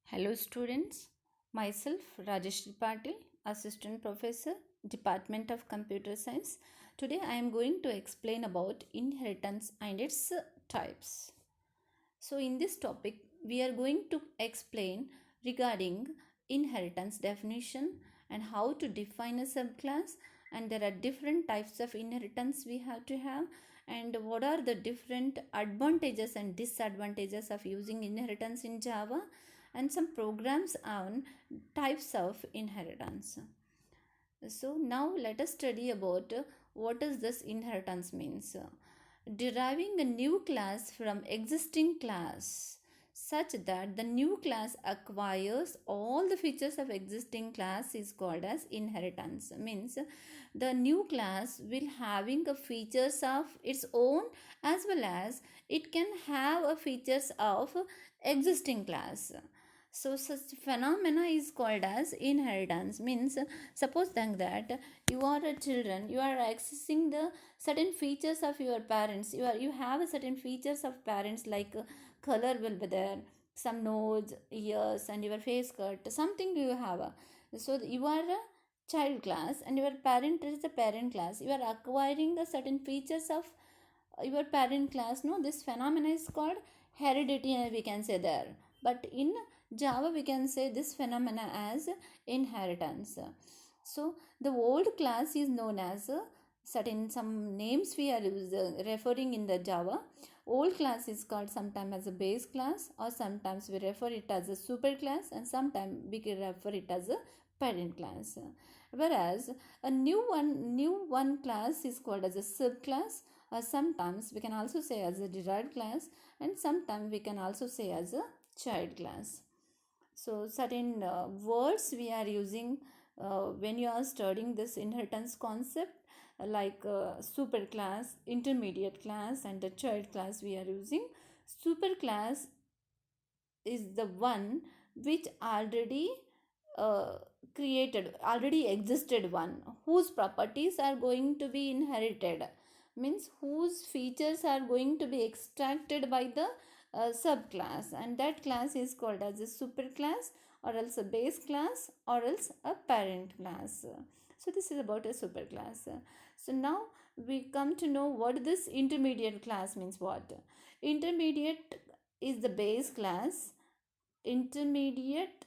Hello students, myself Rajeshri Patil, Assistant Professor, Department of Computer Science. Today I am going to explain about inheritance and its types. So in this topic we are going to explain regarding inheritance definition and how to define a subclass, and there are different types of inheritance we have to have, and what are the different advantages and disadvantages of using inheritance in Java, and some programs on types of inheritance. So now let us study about what does this inheritance means. Deriving a new class from existing class such that the new class acquires all the features of existing class is called as inheritance. Means the new class will having a features of its own, as well as it can have a features of existing class. So such phenomena is called as inheritance. Means suppose that you are a children, you are accessing the certain features of your parents. You have a certain features of parents, like color will be there, some nose, ears, and your face cut, something you have. So you are a child class and your parent is the parent class. You are acquiring the certain features of your parent class. No, this phenomena is called heredity, we can say there. But in Java we can say this phenomena as inheritance. So the old class is known as certain some names we are referring in the Java. Old class is called sometimes as a base class, or sometimes we refer it as a super class, and sometimes we can refer it as a parent class. Whereas a new one class is called as a subclass, or sometimes we can also say as a derived class, and sometimes we can also say as a child class. So certain words we are using when you are studying this inheritance concept, like super class, intermediate class, and the child class we are using. Super class is the one which already uh, already existed one, whose properties are going to be inherited. Means whose features are going to be extracted by the subclass, and that class is called as a superclass, or else a base class, or else a parent class. So this is about a superclass. So now we come to know what this intermediate class means. What intermediate is the base class. Intermediate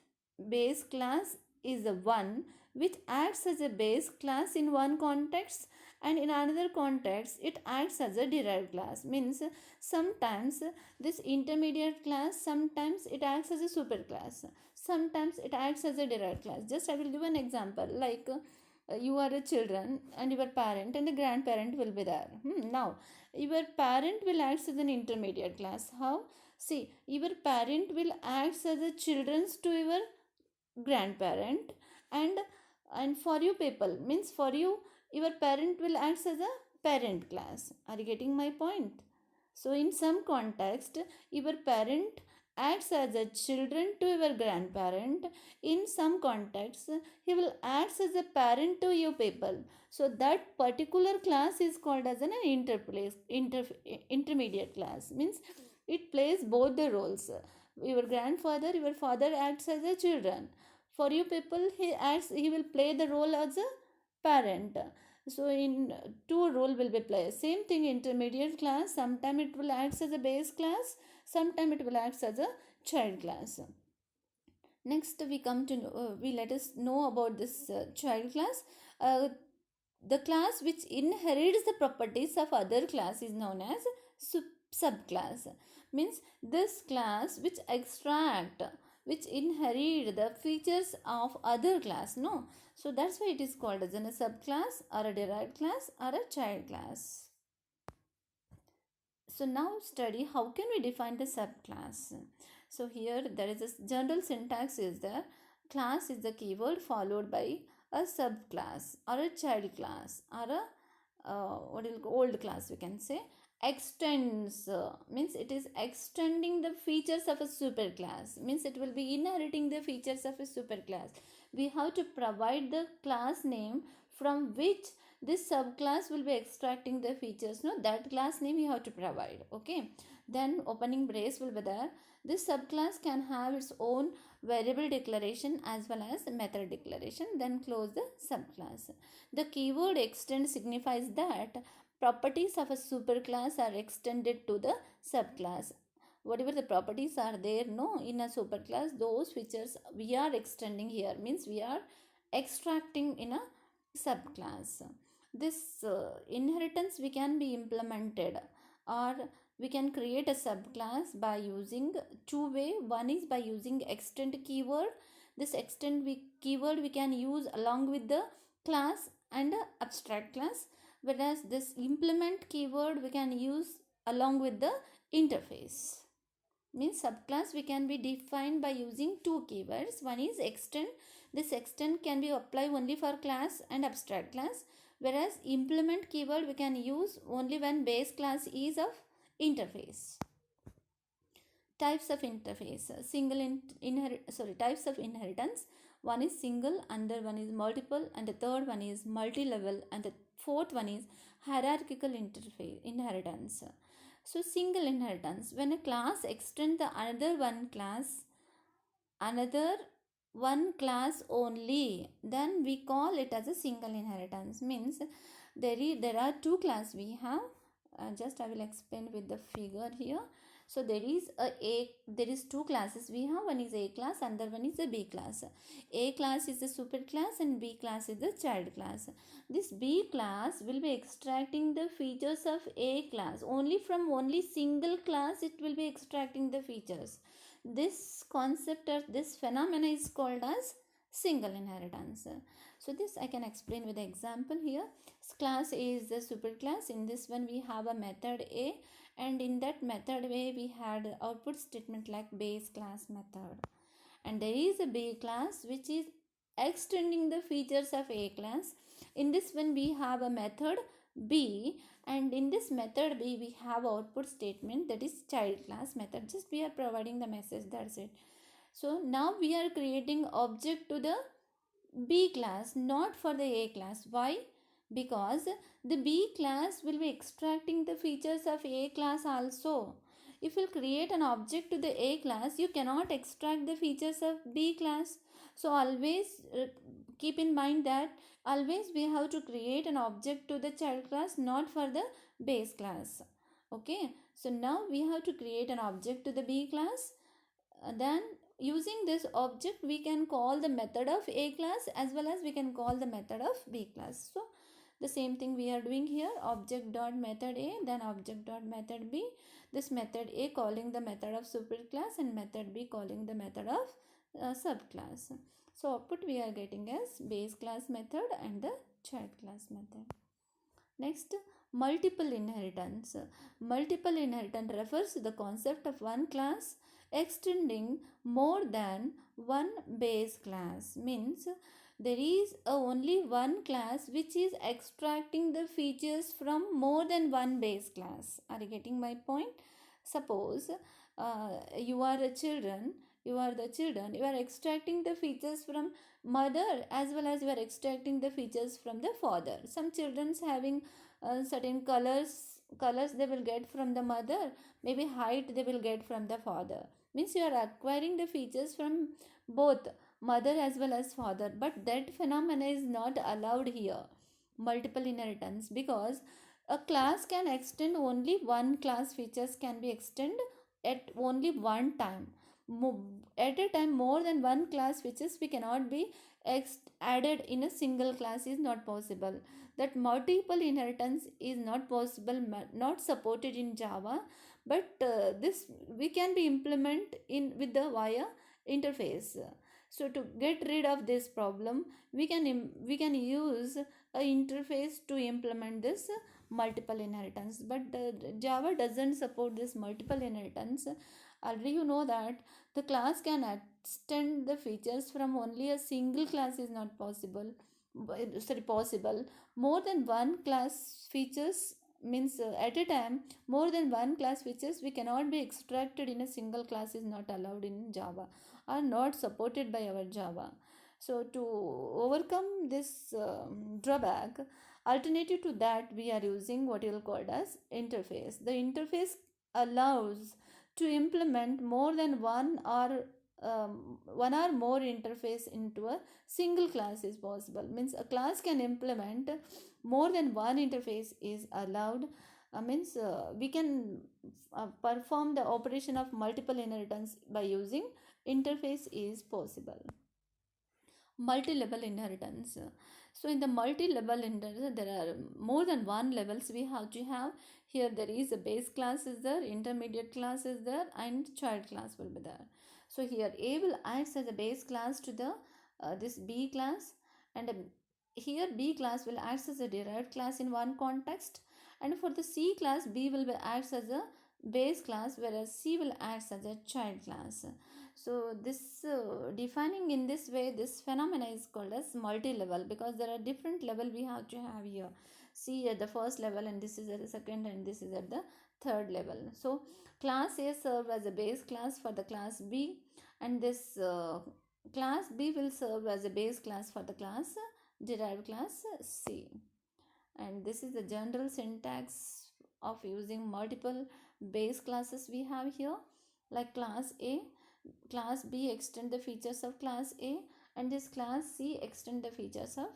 base class is the one which acts as a base class in one context, and in another context it acts as a derived class. Means sometimes this intermediate class, sometimes it acts as a super class, sometimes it acts as a derived class. Just I will give an example, like you are a children and your parent and a grandparent will be there. Now your parent will act as an intermediate class. How? See, your parent will act as a children's to your grandparent, and for you people, means for you, your parent will act as a parent class. Are you getting my point? So in some context, your parent acts as a children to your grandparent. In some context, he will act as a parent to you people. So that particular class is called as an intermediate class. Means it plays both the roles. Your grandfather, your father acts as a children. For you people, he will play the role as a parent. So in two role will be played. Same thing intermediate class. Sometime it will act as a base class. Sometime it will act as a child class. Next we come to we let us know about this child class. Uh, the class which inherits the properties of other class is known as subclass. Means this class which inherit the features of other class. No, so that's why it is called as a subclass, or a derived class, or a child class. So now study how can we define the subclass. So here there is a general syntax is there. Class is the keyword followed by a subclass, or a child class, or a old class we can say. Extends means it is extending the features of a superclass. Means it will be inheriting the features of a superclass. We have to provide the class name from which this subclass will be extracting the features. No, that class name you have to provide. Okay, then opening brace will be there. This subclass can have its own variable declaration as well as method declaration, then close the subclass. The keyword extend signifies that properties of a superclass are extended to the subclass. Whatever the properties are there no in a superclass, those features we are extending here, means we are extracting in a subclass. This inheritance we can be implemented, or we can create a subclass by using two way. One is by using extend keyword. This keyword we can use along with the class and abstract class, whereas this implement keyword we can use along with the interface. Means subclass we can be defined by using two keywords. One is extend. This extend can be applied only for class and abstract class, whereas implement keyword we can use only when base class is of interface. Types of interface. Types of inheritance. One is single, another one is multiple, and the third one is multi-level, and the fourth one is hierarchical inheritance. So single inheritance, when a class extends the another one class only, then we call it as a single inheritance. Means there are two class we have. Just I will explain with the figure here. So there is two classes we have. One is A class, another one is a B class. A class is the super class and B class is the child class. This B class will be extracting the features of A class. Only from only single class it will be extracting the features. This concept or this phenomena is called as single inheritance. So this I can explain with the example here. Class A is the superclass. In this one we have a method A, and in that method A we had output statement like base class method. And there is a B class which is extending the features of A class. In this one we have a method B, and in this method B we have output statement that is child class method. Just we are providing the message, that's it. So now we are creating object to the B class, not for the A class. Why? Because the B class will be extracting the features of A class also. If you create an object to the A class, you cannot extract the features of B class. So always keep in mind that always we have to create an object to the child class, not for the base class. Okay, so now we have to create an object to the B class. Then using this object we can call the method of A class as well as we can call the method of B class. So the same thing we are doing here, object dot method A, then object dot method B. This method A calling the method of superclass and method B calling the method of subclass. So output we are getting as base class method and the child class method. Next, multiple inheritance. Multiple inheritance refers to the concept of one class extending more than one base class. Means there is only one class which is extracting the features from more than one base class. Are you getting my point? Suppose you are the children, you are extracting the features from mother as well as you are extracting the features from the father. Some children's having certain colors they will get from the mother, maybe height they will get from the father. Means you are acquiring the features from both mother as well as father, but that phenomena is not allowed here, multiple inheritance, because a class can extend only one class features can be extended at only one time. At a time more than one class features we cannot be added in a single class is not possible. That multiple inheritance is not possible, not supported in Java, but this we can be implement in with the via interface. So to get rid of this problem we can use a interface to implement this multiple inheritance, but Java doesn't support this multiple inheritance. Already you know that the class can extend the features from only a single class is not possible. Possible more than one class features, means at a time more than one class features we cannot be extracted in a single class is not allowed in Java, are not supported by our Java. So to overcome this drawback, alternative to that we are using what you will call as interface. The interface allows to implement more than one or more interface into a single class is possible. Means a class can implement more than one interface is allowed. Means we can perform the operation of multiple inheritance by using interface is possible. Multi-level inheritance. So in the multi-level inheritance there are more than one levels we have to have. Here there is a base class is there, intermediate class is there, and child class will be there. So here A will act as a base class to the this B class, and here B class will act as a derived class in one context, and for the C class B will be acts as a base class, whereas C will act as a child class. So this defining in this way, this phenomena is called as multi-level, because there are different level we have to have here. C at the first level, and this is at the second, and this is at the third level. So class A serve as a base class for the class B, and this class B will serve as a base class for the class derived class C. And this is the general syntax of using multiple base classes we have here. Like class A, class B extend the features of class A, and this class C extend the features of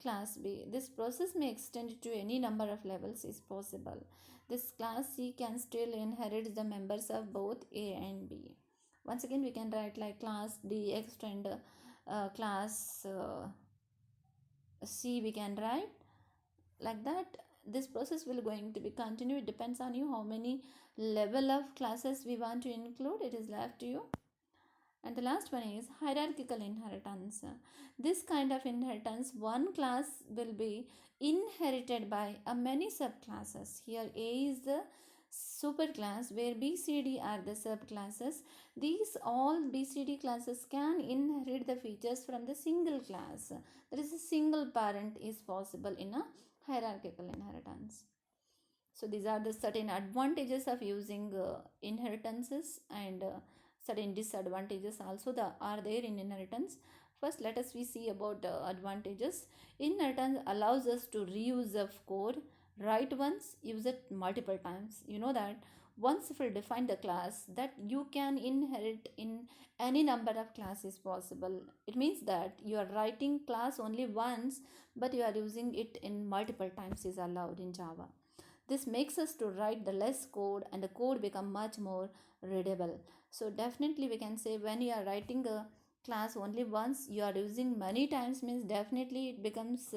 class B. This process may extend to any number of levels is possible. This class C can still inherit the members of both A and B. Once again we can write like class D extend class C, we can write like that. This process will going to be continued. It depends on you how many level of classes we want to include. It is left to you. And the last one is hierarchical inheritance. This kind of inheritance, one class will be inherited by a many subclasses. Here A is the superclass where B, C, D are the subclasses. These all B, C, D classes can inherit the features from the single class. There is a single parent is possible in a hierarchical inheritance. So these are the certain advantages of using inheritances, and certain disadvantages also are there in inheritance. First, let us we see about advantages. Inheritance allows us to reuse of code, write once, use it multiple times. You know that once if you define the class, that you can inherit in any number of classes possible. It means that you are writing class only once, but you are using it in multiple times is allowed in Java. This makes us to write the less code, and the code become much more readable. So definitely we can say when you are writing a class only once, you are using many times, means definitely it becomes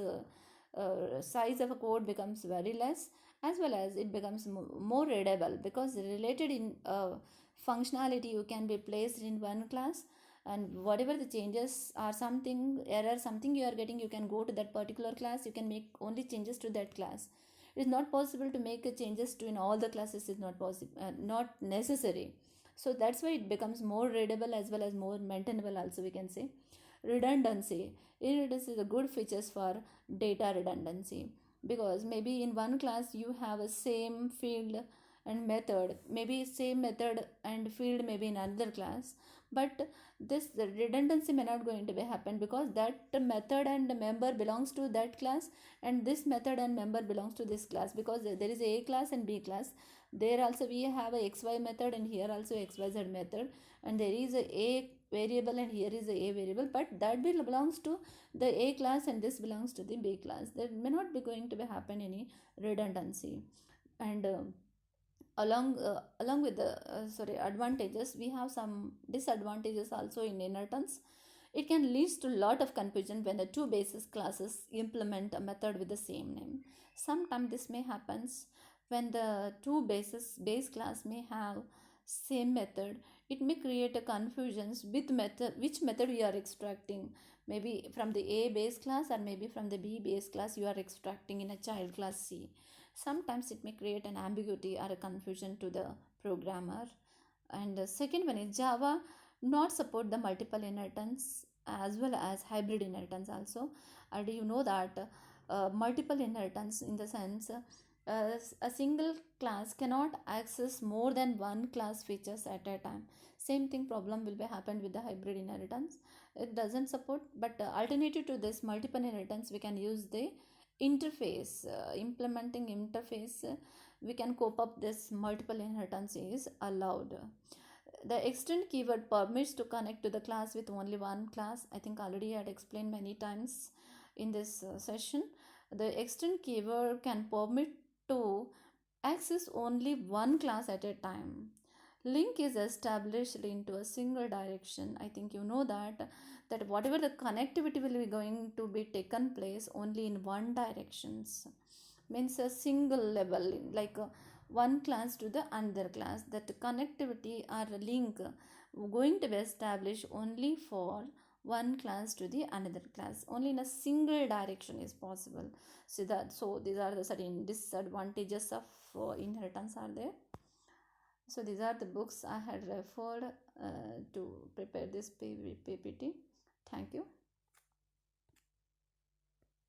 size of a code becomes very less, as well as it becomes more readable, because related in functionality you can be placed in one class, and whatever the changes or something error something you are getting, you can go to that particular class, you can make only changes to that class. It is not possible to make changes to in all the classes, is not possible, not necessary. So that's why it becomes more readable as well as more maintainable also, we can say. Redundancy. Redundancy is a good features for data redundancy, because maybe in one class you have a same field and method, maybe same method and field maybe in another class, but this the redundancy may not going to be happen, because that method and member belongs to that class, and this method and member belongs to this class, because there is a class and B class. There also we have a xy method, and here also xyz method, and there is a variable and here is a variable, but that belongs to the A class and this belongs to the B class. There may not be going to be happen any redundancy. And along with the advantages, we have some disadvantages also in inheritance. It can lead to a lot of confusion when the two basis classes implement a method with the same name. Sometimes this may happens when the two base class may have same method. It may create a confusions with method, which method you are extracting, maybe from the A base class or maybe from the B base class you are extracting in a child class C. Sometimes it may create an ambiguity or a confusion to the programmer. And the second one is Java not support the multiple inheritance as well as hybrid inheritance also. And you know that multiple inheritance in the sense a single class cannot access more than one class features at a time. Same thing problem will be happened with the hybrid inheritance. It doesn't support, but alternative to this multiple inheritance we can use the interface, implementing interface we can cope up this multiple inheritance is allowed. The extend keyword permits to connect to the class with only one class. I think already I had explained many times in this session. The extend keyword can permit to access only one class at a time. Link is established into a single direction. I think you know that whatever the connectivity will be going to be taken place only in one directions, means a single level, like one class to the another class, that connectivity or link going to be established only for one class to the another class, only in a single direction is possible. So these are the certain disadvantages of inheritance are there. So these are the books I had referred to prepare this ppt. Thank you.